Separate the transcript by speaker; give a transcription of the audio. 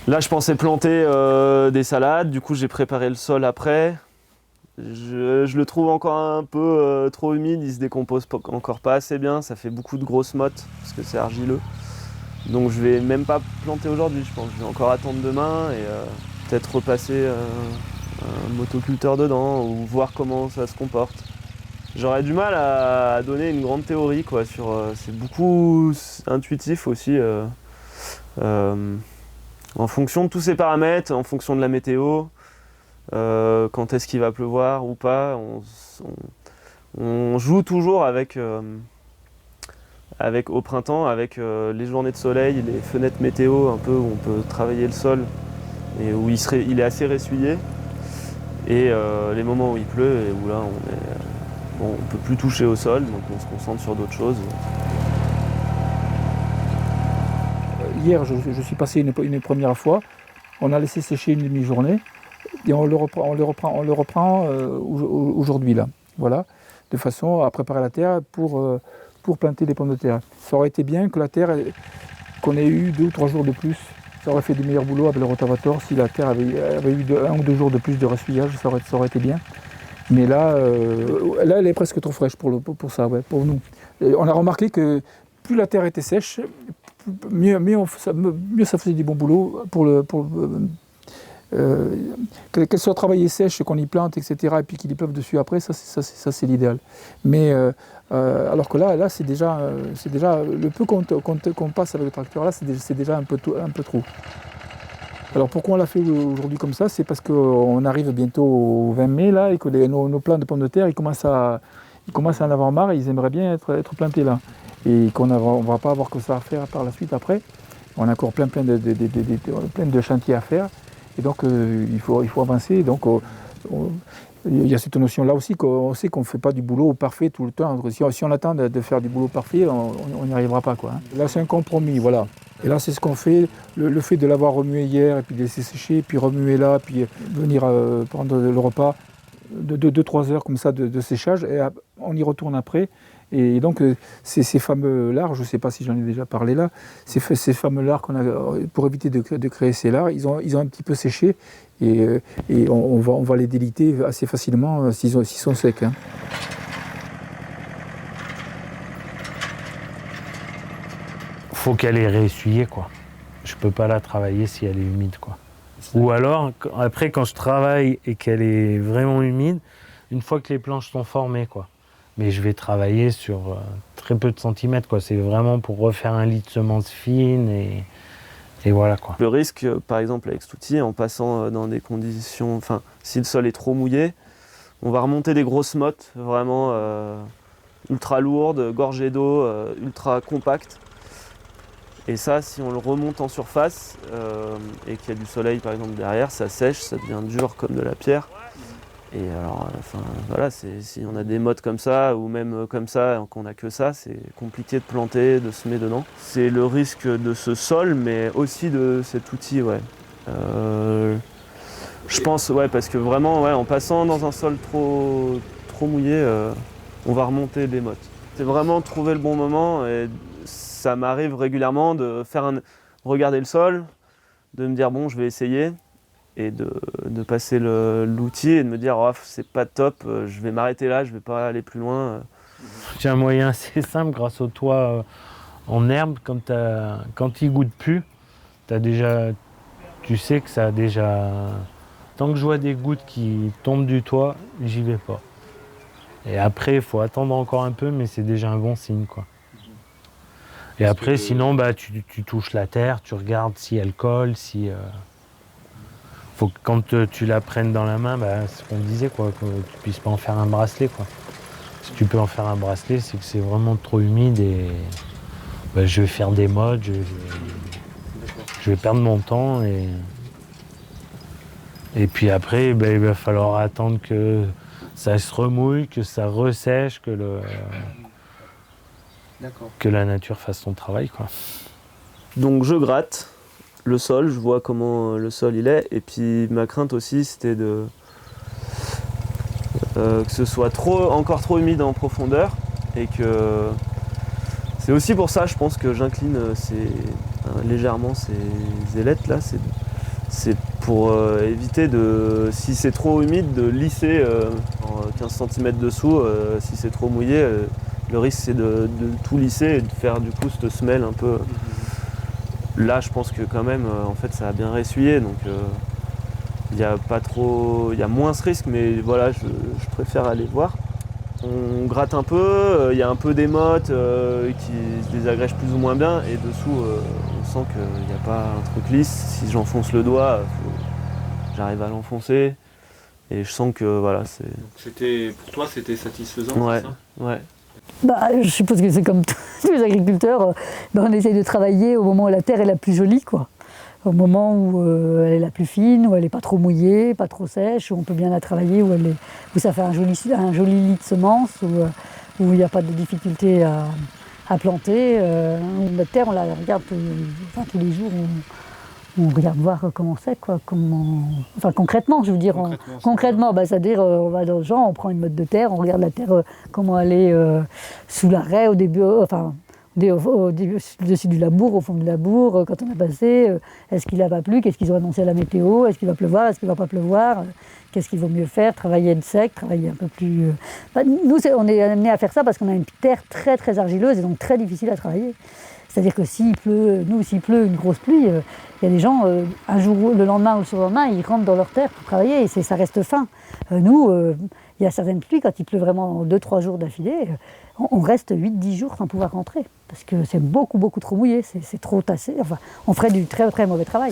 Speaker 1: Là, je pensais planter des salades, du coup j'ai préparé le sol après. Je le trouve encore un peu trop humide, il se décompose encore pas assez bien, ça fait beaucoup de grosses mottes parce que c'est argileux. Donc je vais même pas planter aujourd'hui, je pense. Je vais encore attendre demain et peut-être repasser un motoculteur dedans ou voir comment ça se comporte. J'aurais du mal à donner une grande théorie quoi, sur. C'est beaucoup intuitif aussi. En fonction de tous ces paramètres, en fonction de la météo, quand est-ce qu'il va pleuvoir ou pas, on joue toujours avec au printemps, avec les journées de soleil, les fenêtres météo un peu où on peut travailler le sol et où il est assez ressuyé, et les moments où il pleut et où là on peut plus toucher au sol, donc on se concentre sur d'autres choses.
Speaker 2: Hier, je suis passé une première fois, on a laissé sécher une demi-journée et on le reprend aujourd'hui là, voilà, de façon à préparer la terre pour planter des pommes de terre. Ça aurait été bien que la terre, qu'on ait eu 2 ou 3 jours de plus, ça aurait fait du meilleur boulot avec le rotavator. Si la terre avait eu 1 ou 2 jours de plus de ressuyage, ça aurait été bien. Mais là, elle est presque trop fraîche pour ça, ouais, pour nous. Et on a remarqué que plus la terre était sèche, mieux ça faisait du bon boulot qu'elle soit travaillée sèche, qu'on y plante, etc., et puis qu'il y pleuve dessus après, ça c'est l'idéal. Mais alors que là c'est déjà le peu qu'on passe avec le tracteur là, c'est déjà un peu trop. Alors pourquoi on l'a fait aujourd'hui comme ça? C'est parce qu'on arrive bientôt au 20 mai là, et que nos plants de pommes de terre ils commencent à en avoir marre, et ils aimeraient bien être plantés là. Et qu'on ne va pas avoir que ça à faire par la suite après. On a encore plein de chantiers à faire. Et donc il faut avancer. Donc il y a cette notion-là aussi qu'on sait qu'on ne fait pas du boulot parfait tout le temps. Si on attend de faire du boulot parfait, on n'y arrivera pas, quoi. Là c'est un compromis, voilà. Et là c'est ce qu'on fait. Le fait de l'avoir remué hier, et puis de laisser sécher, puis remuer là, puis venir prendre le repas, de 2-3 heures comme ça de séchage, et on y retourne après. Et donc ces fameux lards, je ne sais pas si j'en ai déjà parlé là, ces fameux lards qu'on a, pour éviter de créer ces lards, ils ont un petit peu séché, et on va les déliter assez facilement s'ils sont secs. Hein.
Speaker 3: Faut qu'elle est réessuyée, quoi. Je peux pas la travailler si elle est humide, quoi. Ou alors, après quand je travaille et qu'elle est vraiment humide, une fois que les planches sont formées, quoi. Mais je vais travailler sur très peu de centimètres, quoi. C'est vraiment pour refaire un lit de semences fines et voilà, quoi.
Speaker 1: Le risque, par exemple avec cet outil, en passant dans des conditions, enfin, si le sol est trop mouillé, on va remonter des grosses mottes vraiment ultra lourdes, gorgées d'eau, ultra compactes. Et ça, si on le remonte en surface et qu'il y a du soleil par exemple derrière, ça sèche, ça devient dur comme de la pierre. Et alors, voilà, si on a des mottes comme ça, ou même comme ça, qu'on n'a que ça, c'est compliqué de planter, de semer dedans. C'est le risque de ce sol, mais aussi de cet outil, ouais. Je pense, ouais, parce que vraiment, ouais, en passant dans un sol trop mouillé, on va remonter des mottes. C'est vraiment trouver le bon moment, et ça m'arrive régulièrement de regarder le sol, de me dire bon, je vais essayer. Et de passer l'outil et de me dire oh, c'est pas top, je vais m'arrêter là, je vais pas aller plus loin.
Speaker 3: J'ai un moyen assez simple grâce au toit en herbe. Quand il goûte plus, tu sais que ça a déjà... Tant que je vois des gouttes qui tombent du toit, j'y vais pas. Et après, il faut attendre encore un peu, mais c'est déjà un bon signe, quoi. Et après, sinon, tu touches la terre, tu regardes si elle colle, si... Faut que quand tu la prennes dans la main, c'est ce qu'on disait, quoi, que tu puisses pas en faire un bracelet, quoi. Si tu peux en faire un bracelet, c'est que c'est vraiment trop humide et je vais faire des modes, je vais perdre mon temps et puis après, il va falloir attendre que ça se remouille, que ça ressèche, que la nature fasse son travail, quoi.
Speaker 1: Donc je gratte le sol, je vois comment le sol il est, et puis ma crainte aussi c'était que ce soit encore trop humide en profondeur, et que c'est aussi pour ça je pense que j'incline légèrement ces ailettes là, c'est pour éviter de, si c'est trop humide, de lisser en 15 cm dessous. Si c'est trop mouillé, le risque c'est de tout lisser et de faire du coup cette semelle un peu. Là, je pense que quand même, en fait, ça a bien ressuyé, donc il y a pas trop, il y a moins ce risque, mais voilà, je préfère aller voir. On gratte un peu, il y a un peu d'émote qui se désagrège plus ou moins bien, et dessous, on sent qu'il n'y a pas un truc lisse. Si j'enfonce le doigt, j'arrive à l'enfoncer, et je sens que voilà, c'est.
Speaker 4: Pour toi, c'était satisfaisant,
Speaker 1: Ouais,
Speaker 4: c'est ça?
Speaker 1: ouais.
Speaker 5: Bah, je suppose que c'est comme tous les agriculteurs, on essaye de travailler au moment où la terre est la plus jolie, quoi. Au moment où elle est la plus fine, où elle n'est pas trop mouillée, pas trop sèche, où on peut bien la travailler, où ça fait un joli lit de semences, où il n'y a pas de difficulté à planter. Notre terre, on la regarde tous les jours, on regarde voir comment c'est, quoi, enfin concrètement, je veux dire. Concrètement, bah, c'est-à-dire on va dans le champ, on prend une motte de terre, on regarde la terre, comment elle est sous l'arrêt au début, au-dessus du labour, au fond du labour, quand on a passé, est-ce qu'il n'a pas plu, qu'est-ce qu'ils ont annoncé à la météo, est-ce qu'il va pleuvoir, est-ce qu'il ne va pas pleuvoir, qu'est-ce qu'il vaut mieux faire, travailler de sec, travailler un peu plus... Nous, on est amenés à faire ça parce qu'on a une terre très très argileuse et donc très difficile à travailler. C'est-à-dire que s'il pleut une grosse pluie, il y a des gens, un jour, le lendemain ou le surlendemain, ils rentrent dans leur terre pour travailler et ça reste fin. Nous, il y a certaines pluies, quand il pleut vraiment 2-3 jours d'affilée, on reste 8-10 jours sans pouvoir rentrer. Parce que c'est beaucoup trop mouillé, c'est trop tassé. Enfin, on ferait du très très mauvais travail.